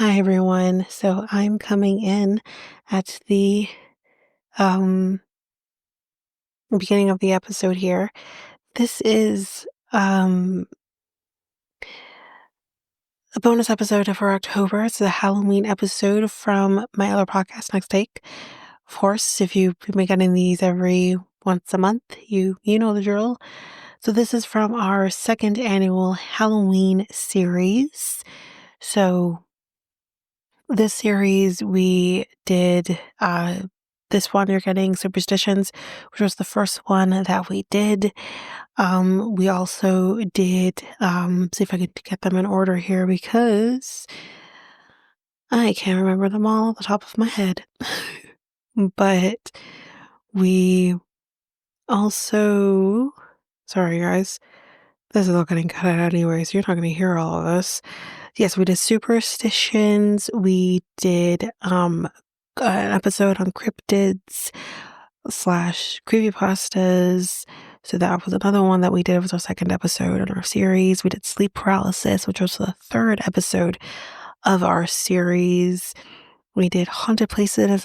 Hi everyone. So I'm coming in at the um beginning of the episode here. This is a bonus episode for October. It's the Halloween episode from my other podcast, Next Take. Of course, if you've been getting these every once a month, you know the drill. So this is from our second annual Halloween series. So this series we did this one you're getting Superstitions, which was the first one that we did. We also did see if I could get them in order here because I can't remember them all off the top of my head. But we also, sorry guys, this is all getting cut out anyway, so you're not going to hear all of this. Yes, we did Superstitions. We did an episode on cryptids slash creepypastas. So that was another one that we did. It was our second episode in our series. We did sleep paralysis, which was the third episode of our series. We did haunted places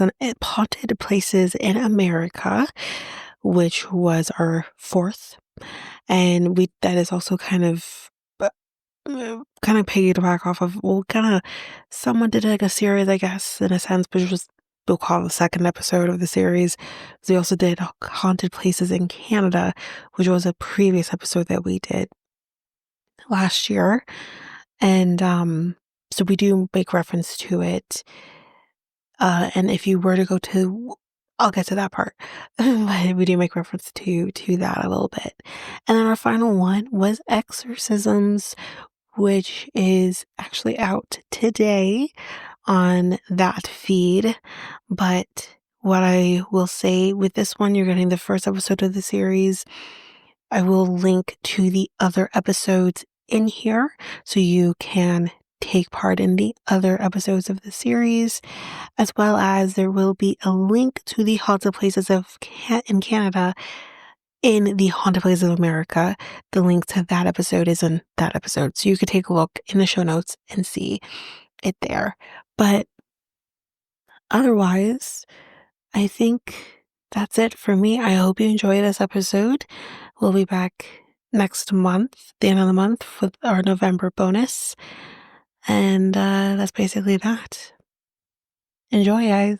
in America, which was our fourth. And that is also kind of piggyback off of, well, kind of someone did like a series, I guess, in a sense, but it was, we'll call it the second episode of the series. So we also did haunted places in Canada, which was a previous episode that we did last year. And so we do make reference to it. And if you were to go to, I'll get to that part, but we do make reference to that a little bit. And then our final one was exorcisms, which is actually out today on that feed. But what I will say with this one, you're getting the first episode of the series. I will link to the other episodes in here so you can take part in the other episodes of the series, as well as there will be a link to the haunted places in Canada in the Haunted Places of America. The link to that episode is in that episode. So you could take a look in the show notes and see it there. But otherwise, I think that's it for me. I hope you enjoy this episode. We'll be back next month, the end of the month, with our November bonus. And that's basically that. Enjoy, guys.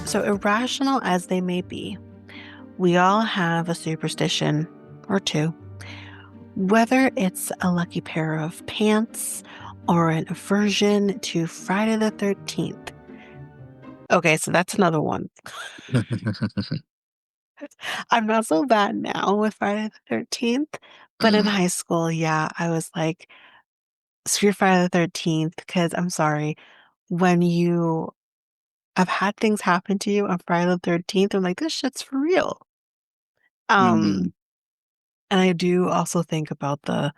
So irrational as they may be, we all have a superstition or two. Whether it's a lucky pair of pants or an aversion to Friday the 13th. Okay, so that's another one. I'm not so bad now with Friday the 13th, but in high school, yeah, I was like, screw Friday the 13th, because I'm sorry, when I've had things happen to you on Friday the 13th, I'm like, this shit's for real. Mhm. And I do also think about the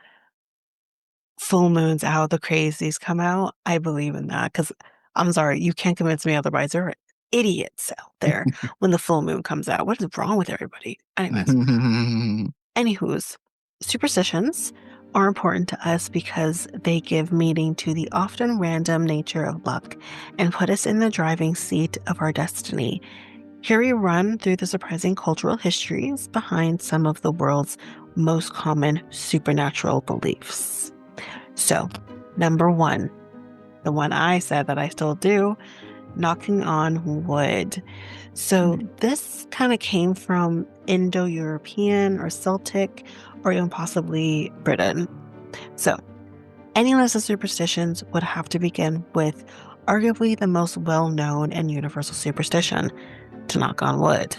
full moons, how the crazies come out. I believe in that because I'm sorry, you can't convince me otherwise. There are idiots out there when the full moon comes out. What is wrong with everybody? Anyways, anywho's, superstitions are important to us because they give meaning to the often random nature of luck and put us in the driving seat of our destiny. Here we run through the surprising cultural histories behind some of the world's most common supernatural beliefs. So, number one, the one I said that I still do, knocking on wood. So this kind of came from Indo-European or Celtic or even possibly Britain. So any list of superstitions would have to begin with arguably the most well-known and universal superstition, to knock on wood.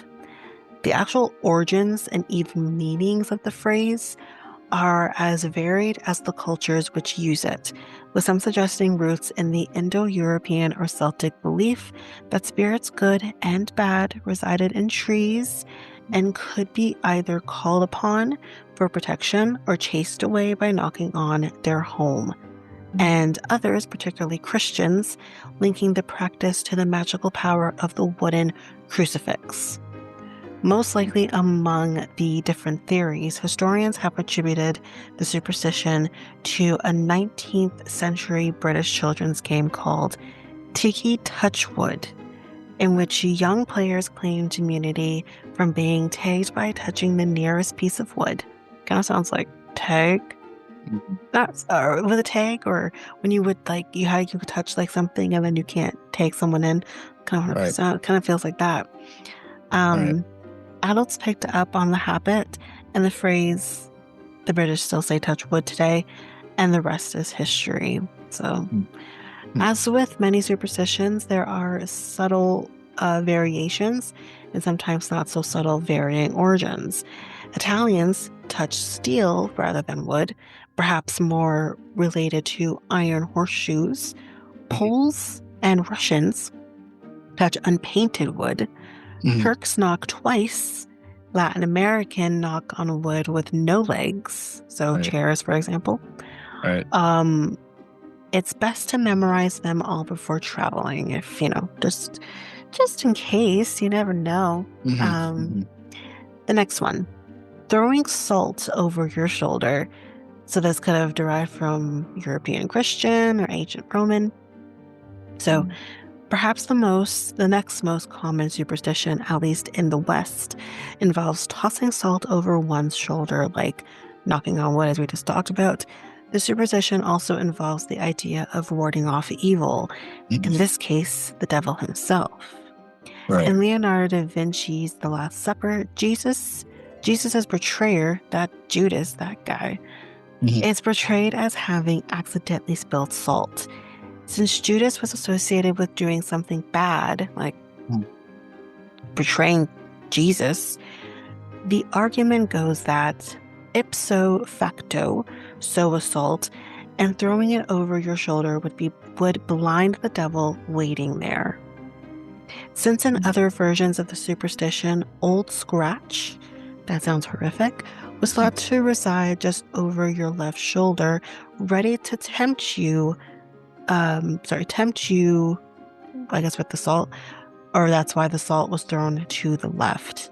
The actual origins and even meanings of the phrase are as varied as the cultures which use it, with some suggesting roots in the Indo-European or Celtic belief that spirits good and bad resided in trees and could be either called upon for protection or chased away by knocking on their home. and others, particularly Christians, linking the practice to the magical power of the wooden crucifix. Most likely among the different theories, historians have attributed the superstition to a 19th century British children's game called Tiki Touchwood, in which young players claimed immunity from being tagged by touching the nearest piece of wood. Kind of sounds like tag. That's with a tag, or when you would you could touch like something and then you can't tag someone in. Right. Kind of feels like that. Right. Adults picked up on the habit and the phrase, the British still say touch wood today, and the rest is history. So, as with many superstitions, there are subtle variations and sometimes not so subtle varying origins. Italians touch steel rather than wood, perhaps more related to iron horseshoes. Poles and Russians touch unpainted wood. Turks knock twice. Latin American knock on wood with no legs, so Right. chairs, for example. Right. It's best to memorize them all before traveling, if just in case. You never know. The next one, throwing salt over your shoulder. So this could have derived from European Christian or ancient Roman. So perhaps the next most common superstition, at least in the West, involves tossing salt over one's shoulder, like knocking on wood, as we just talked about. The superstition also involves the idea of warding off evil, in this case, the devil himself. Right. In Leonardo da Vinci's The Last Supper, Jesus's betrayer, that Judas, that guy, is portrayed as having accidentally spilled salt. Since Judas was associated with doing something bad, like betraying Jesus, the argument goes that ipso facto, so assault, and throwing it over your shoulder would blind the devil waiting there. Since in other versions of the superstition, Old Scratch, that sounds horrific, was thought to reside just over your left shoulder, ready to tempt you, I guess with the salt, or that's why the salt was thrown to the left.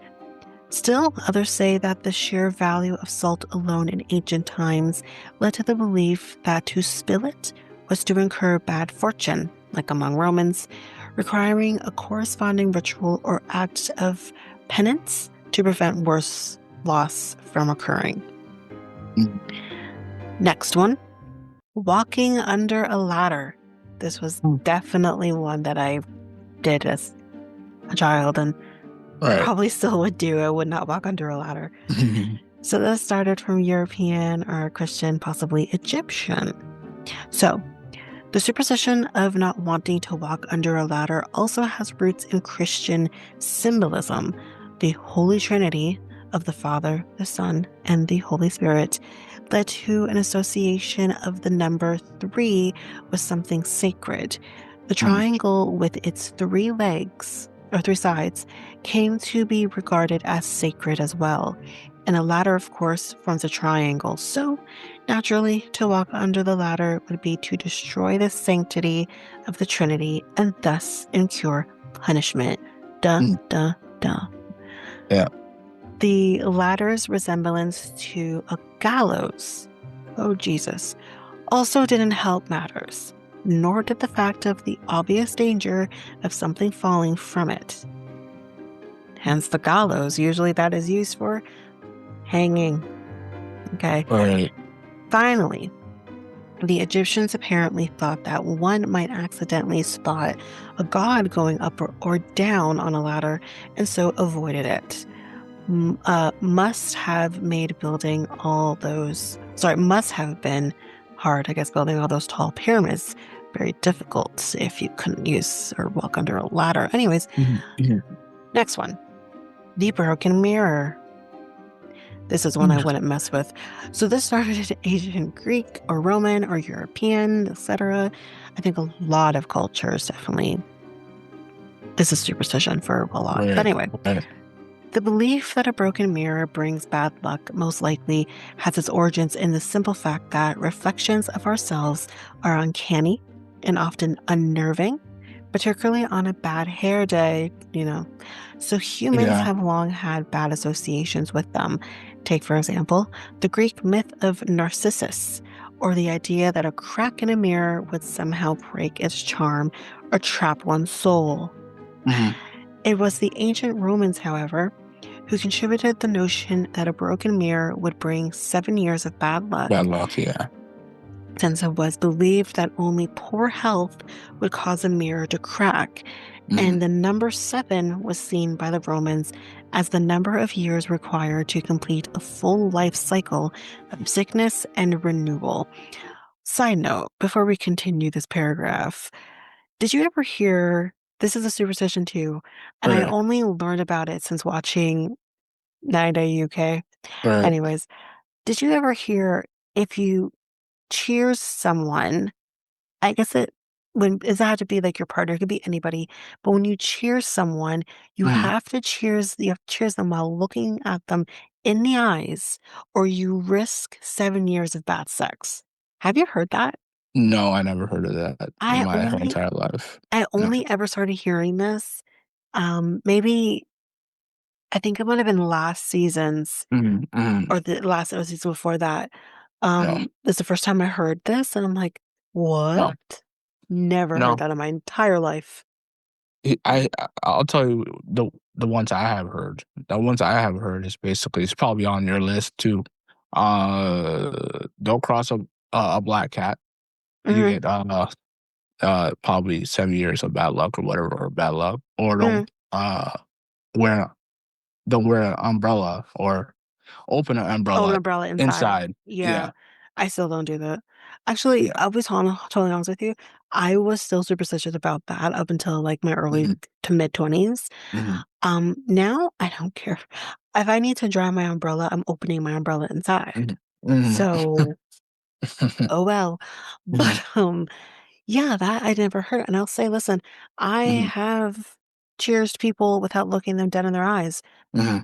Still, others say that the sheer value of salt alone in ancient times led to the belief that to spill it was to incur bad fortune, like among Romans, requiring a corresponding ritual or act of penance to prevent worse loss from occurring. Next one, walking under a ladder. This was definitely one that I did as a child and probably still would do. I would not walk under a ladder. So this started from European or Christian, possibly Egyptian. So the superstition of not wanting to walk under a ladder also has roots in Christian symbolism. The Holy Trinity of the Father, the Son, and the Holy Spirit led to an association of the number 3 with something sacred. The triangle with its 3 legs, or 3 sides, came to be regarded as sacred as well. And a ladder, of course, forms a triangle. So, naturally, to walk under the ladder would be to destroy the sanctity of the Trinity and thus incur punishment. Duh, duh, duh. Yeah. The ladder's resemblance to a gallows, oh Jesus, also didn't help matters, nor did the fact of the obvious danger of something falling from it. Hence the gallows, usually that is used for hanging. Okay. Right. Finally, the Egyptians apparently thought that one might accidentally spot a god going up or down on a ladder and so avoided it. Must have been hard, I guess, building all those tall pyramids. Very difficult if you couldn't use or walk under a ladder. Anyways, next one. The broken mirror. This is one I wouldn't mess with. So this started in ancient Greek or Roman or European, etc. I think a lot of cultures definitely. This is superstition for a lot. But anyway. The belief that a broken mirror brings bad luck most likely has its origins in the simple fact that reflections of ourselves are uncanny and often unnerving, particularly on a bad hair day. So humans Yeah. have long had bad associations with them. Take, for example, the Greek myth of Narcissus, or the idea that a crack in a mirror would somehow break its charm or trap one's soul. Hmm. It was the ancient Romans, however, who contributed the notion that a broken mirror would bring 7 years of bad luck, Bad luck. Yeah. since it was believed that only poor health would cause a mirror to crack, Hmm. and the number 7 was seen by the Romans as the number of years required to complete a full life cycle of sickness and renewal. Side note, before we continue this paragraph, did you ever hear this is a superstition too, and I Right. only learned about it since watching 9 Day UK. Right. Anyways, did you ever hear if you cheers someone, I guess it doesn't have to be like your partner, it could be anybody, but when you cheer someone, Hmm. you have to cheers them while looking at them in the eyes, or you risk 7 years of bad sex. Have you heard that? No, I never heard of that in I my whole only entire life. I No. only ever started hearing this, maybe I think it might have been last season's Hmm. Hmm. or the last or season before that. No. This is the first time I heard this, and I'm like, No. what? Never heard No. that in my entire life. I'll tell you the ones I have heard. The ones I have heard is basically it's probably on your list too. Don't cross a black cat. You Hmm. get probably 7 years of bad luck or whatever or bad luck. Or Hmm. uh wear don't wear an umbrella or open an Oh, an umbrella umbrella inside. inside. Yeah, Yeah. I still don't do that. Actually, Yeah. I'll be totally honest with you. I was still superstitious about that up until like my early Hmm. to mid 20s. Hmm. Now I don't care. If I need to dry my umbrella, I'm opening my umbrella inside. Hmm. Hmm. So, oh well. Hmm. But yeah, that I never heard. And I'll say, listen, I Hmm. have cheersed people without looking them dead in their eyes. Hmm.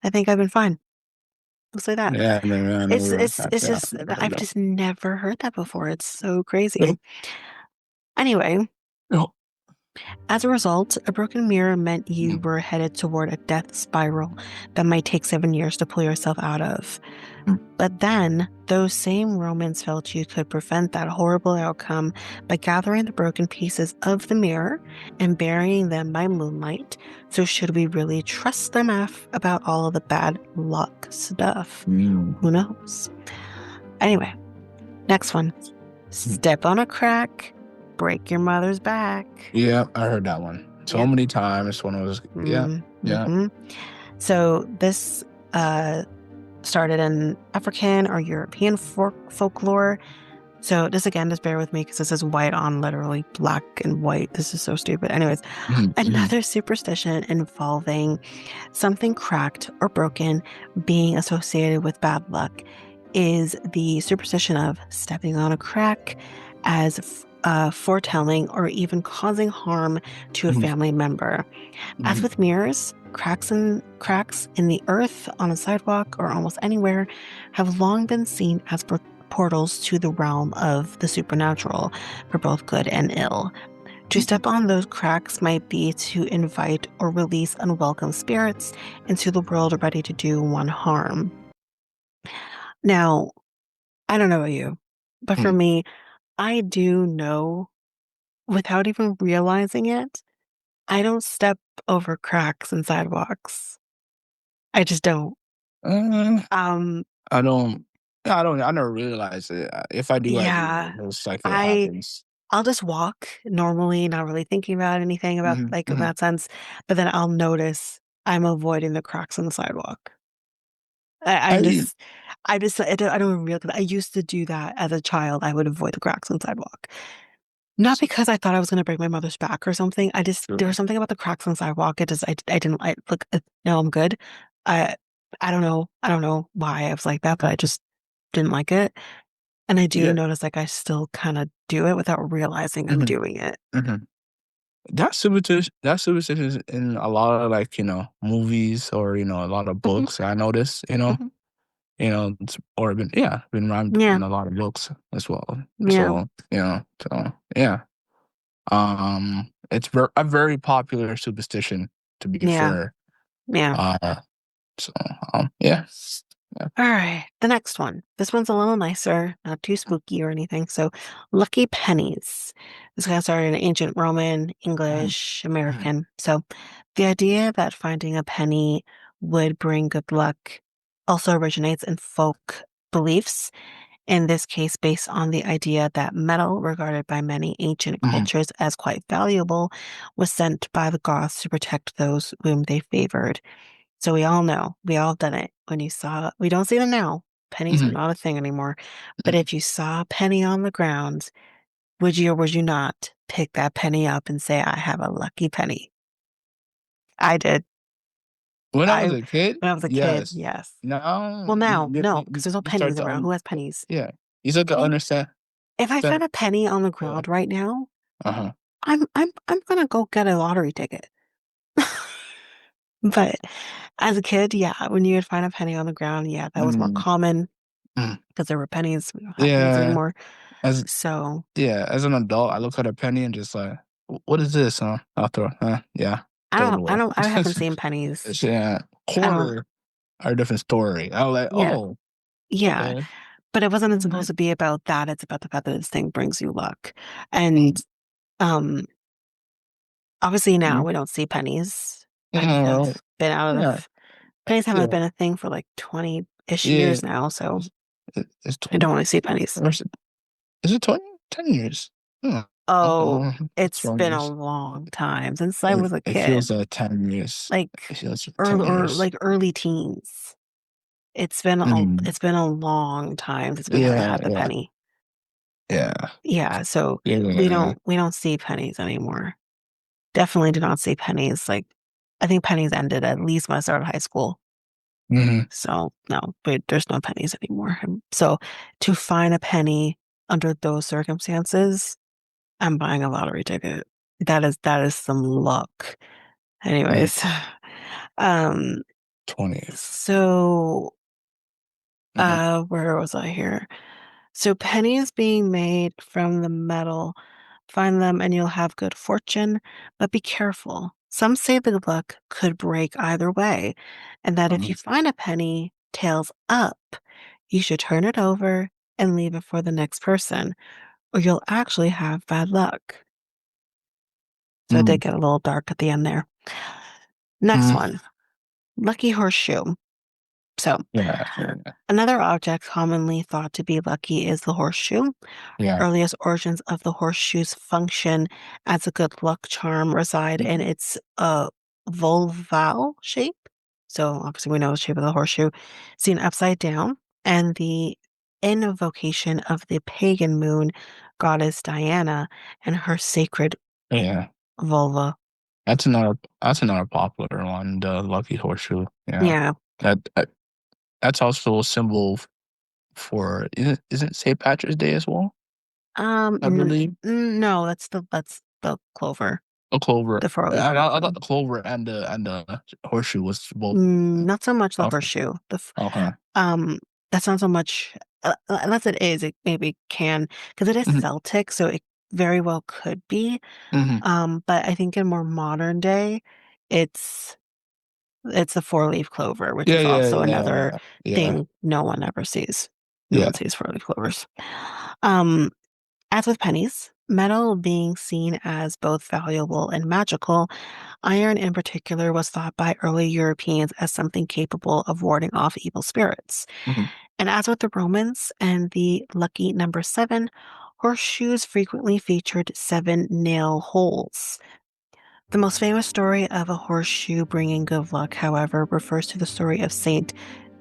I think I've been fine. I'll say that. Yeah, I It's never, it's it's yeah, just I never heard I've that. just never heard that before. It's so Yeah. crazy. Anyway, No. as a result, a broken mirror meant you Mhm. were headed toward a death spiral that might take 7 years to pull yourself out of. Mm. But then, those same Romans felt you could prevent that horrible outcome by gathering the broken pieces of the mirror and burying them by moonlight. So, should we really trust them about all of the bad luck stuff? Mm. Who knows? Anyway, next one. Mm. Step on a crack, break your mother's back. Yeah, I heard that one so Yep. many times when I was, yeah, yeah. Mm-hmm. So, this started in African or European folklore. So this again, just bear with me because this is white on literally black and white. This is so stupid. Anyways, Mhm, mhm, another superstition involving something cracked or broken being associated with bad luck is the superstition of stepping on a crack as foretelling or even causing harm to a mhm, family member. As mhm, with mirrors, cracks in the earth, on a sidewalk, or almost anywhere have long been seen as portals to the realm of the supernatural for both good and ill. To mhm, step on those cracks might be to invite or release unwelcome spirits into the world ready to do one harm. Now, I don't know about you, but for mhm. me, I do know without even realizing it, I don't step over cracks and sidewalks. I just don't. Uh, Um, I don't, I never realized it. If I do, I do. yeah, It's like it I happens. I'll just walk normally, not really thinking about anything about Hmm. like in Hmm. that sense, but then I'll notice I'm avoiding the cracks on the sidewalk. I, I'm I, just, I don't even realize. I used to do that as a child. I would avoid the cracks on the sidewalk, not because I thought I was going to break my mother's back or something. There was something about the cracks on the sidewalk. It just, I didn't like. Look, no, I'm good. I, I don't know. I don't know why I was like that, but I just didn't like it. And I do yeah. notice like I still kind of do it without realizing I'm Hmm. doing it. Hmm. That superstition is in a lot of like movies or a lot of Hmm. books. I noticed Hmm. or been rhymed Yeah, in a lot of books as well. yeah, So yeah. It's a very popular superstition, to be yeah, fair. yeah. Uh, so yeah, yeah. All right, the next one. This one's a little nicer, not too spooky or anything. So, lucky pennies. This guy started in ancient Roman, Mhm, English, mhm, American. So, the idea that finding a penny would bring good luck also originates in folk beliefs. In this case, based on the idea that metal, regarded by many ancient mhm, cultures as quite valuable, was sent by the gods to protect those whom they favored. So we all know, we all done it. When you saw, we don't see them now. Pennies are mhm, not a thing anymore. But mhm. if you saw a penny on the ground, would you or would you not pick that penny up and say, I have a lucky penny? I did. When I I, was a kid, when I was a kid, yes. yes. Now Well, now, no, because you there's no you start pennies to around. Who has pennies? yeah, you start to Me? understand. If I Understand found a penny on the yeah. ground right now, Uh-huh. I'm gonna go get a lottery ticket. But as a kid, yeah, when you would find a penny on the ground, yeah, that was more Mm, common mm. because there were pennies. We don't have pennies Yeah. anymore. As So as an adult, I look at a penny and just like, what is this, huh? I'll throw, yeah, throw it away. I haven't seen pennies. Yeah, I don't, quarter are a different story. I was like, yeah, oh, yeah. okay. But it wasn't supposed Mhm, to be about that. It's about the fact that this thing brings you luck. And um, obviously now mhm. we don't see pennies. Pennies Yeah, have been out yeah, of, pennies haven't yeah, been a thing for like 20-ish yeah. years now. So It's I 20. don't want to see pennies. Or is it 20? 10 years. Hmm. Oh, Oh, it's it's 12 been a years. long time since I was It, a it kid, feels like 10 years. like It feels like 10 early or years. like early teens. Mm. It's been a long time since we haven't Yeah, had the yeah, penny. yeah. Yeah, so Yeah. we don't see pennies anymore. Definitely do not see pennies. Like I think pennies ended at least when I started high school. Hmm. So no, but there's no pennies anymore. And so to find a penny under those circumstances, I'm buying a lottery ticket. That is some luck. Mm. Anyways, um, 20. so Hmm. where was I here? So pennies being made from the metal, find them and you'll have good fortune, but be careful. Some say the luck could break either way, and that if you find a penny tails up, you should turn it over and leave it for the next person, or you'll actually have bad luck. So it did Mm. get a little dark at the end there. Next Mm. one, lucky horseshoe. So Yeah, yeah, another object commonly thought to be lucky is the horseshoe. yeah. Earliest origins of the horseshoe's function as a good luck charm reside in its vulval shape. So obviously we know the shape of the horseshoe, seen upside down, and the invocation of the pagan moon goddess Diana and her sacred Yeah. vulva. That's another popular one, the lucky horseshoe. Yeah. Yeah. That that's also a symbol for isn't St. Patrick's Day as well, I N believe. no, that's the clover, A clover. the four-leaf I clover. thought the clover and the horseshoe was both. Not so much the Okay. horseshoe. Okay. Um, that's not so much, unless it is, it maybe can, because it is Hmm. Celtic, so it very well could be. Hmm. But I think in more modern day, it's it's the four-leaf clover, which Yeah, is yeah, also yeah, another yeah, thing no one ever sees. No yeah. one sees four-leaf clovers. Um, as with pennies, metal being seen as both valuable and magical, iron in particular was thought by early Europeans as something capable of warding off evil spirits. Hmm. And as with the Romans and the lucky number seven, horseshoes frequently featured seven nail holes. The most famous story of a horseshoe bringing good luck, however, refers to the story of Saint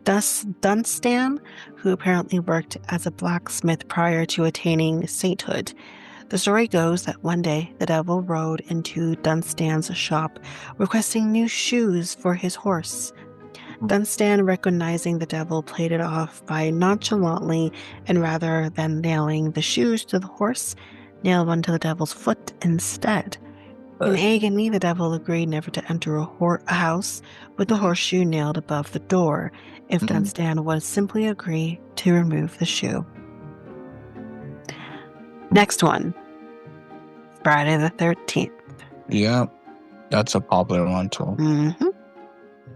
Dunstan, who apparently worked as a blacksmith prior to attaining sainthood. The story goes that one day the devil rode into Dunstan's shop requesting new shoes for his horse. Dunstan, recognizing the devil, played it off by nonchalantly and rather than nailing the shoes to the horse, nailed one to the devil's foot instead. In Right. agony, the devil agreed never to enter a house with the horseshoe nailed above the door if Mhm. Dunstan would simply agree to remove the shoe. Next one, Friday the 13th. Yeah, that's a popular one too. Mhm.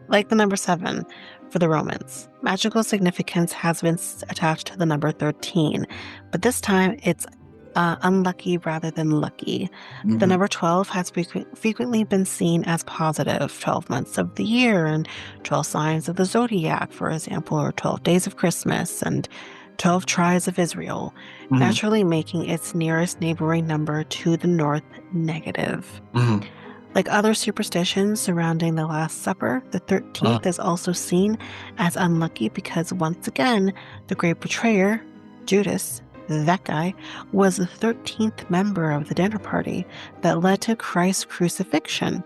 Like the number 7 for the Romans, magical significance has been attached to the number 13, but this time it's unlucky rather than lucky. The Mhm. number 12 has frequently been seen as positive, 12 months of the year and 12 signs of the zodiac, for example, or 12 days of Christmas and 12 tribes of Israel, Mhm. naturally making its nearest neighboring number to the north negative. Mhm. Like other superstitions surrounding the Last Supper, the Uh, 13th is also seen as unlucky because, once again, the great betrayer, Judas, that guy, was the 13th member of the dinner party that led to Christ's crucifixion.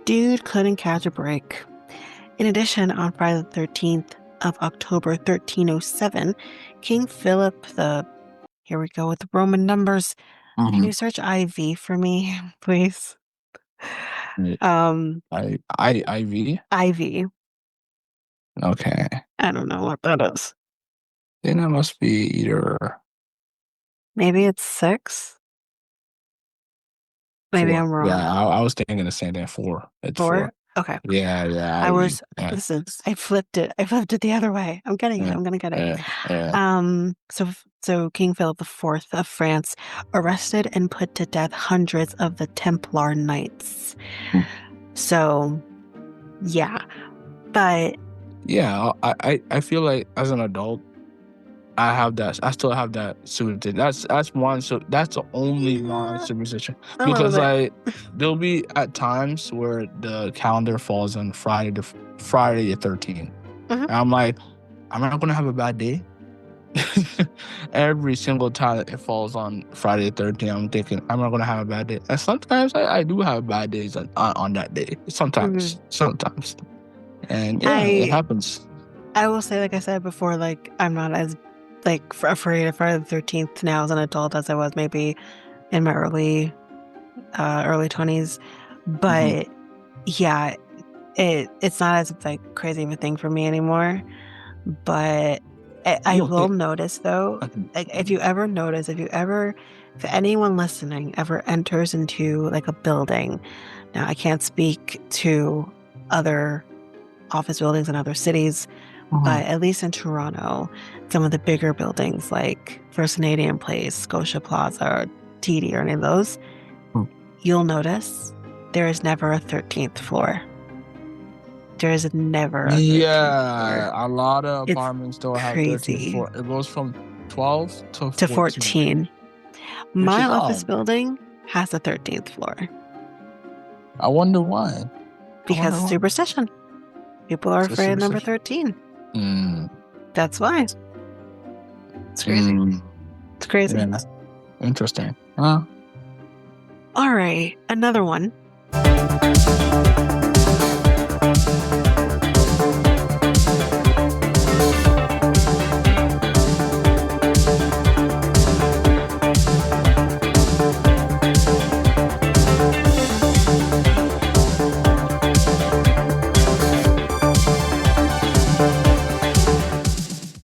Dude couldn't catch a break. In addition, on Friday the 13th of October 1307, King Philip the, here we go with the Roman numbers. Can mhm. you search IV for me, please? Yeah. Um, IV. IV. Okay. I don't know what that is. Then it must be either Maybe it's 6. Maybe 4. I'm Yeah, wrong. I was thinking the same thing. 4. It's 4. 4? Okay. Yeah, yeah, I IV. was, Yeah, listen, I flipped it. I flipped it the other way. I'm getting it. yeah, I'm gonna get it. yeah, yeah. So King Philip IV of France arrested and put to death hundreds of the Templar Knights. Mm. So, yeah. But, Yeah, I feel like as an adult, I have that. I still have that superstition. That's one. So that's the only one yeah, superstition a little because bit. like there'll be at times where the calendar falls on Friday the 13th, Mhm. and I'm like, I'm not gonna have a bad day. Every single time it falls on Friday the 13th, I'm thinking I'm not gonna have a bad day. And sometimes I do have bad days on that day. Mhm. Sometimes, and yeah, it I happens. I will say, like I said before, like I'm not as like afraid of Friday the 13th now as an adult as I was maybe in my early 20s. Hmm. But yeah, it's not as like crazy of a thing for me anymore. But I You don't will think? notice though, like if you ever notice, if anyone listening ever enters into like a building, now I can't speak to other office buildings in other cities, Mhm. but at least in Toronto, some of the bigger buildings like First Canadian Place, Scotia Plaza, or TD, or any of those, you'll notice there is never a 13th floor. There is never a 13th floor. Yeah, a lot of It's apartments don't have 13th crazy. floor. It goes from 12 to To 14, 14. which My is office odd. building has a 13th floor I wonder why. I because wonder of why. superstition. People are It's a afraid of number superstition. 13. Mm, That's why. It's crazy. mm, It's crazy. yeah, interesting. Huh? All right, another one.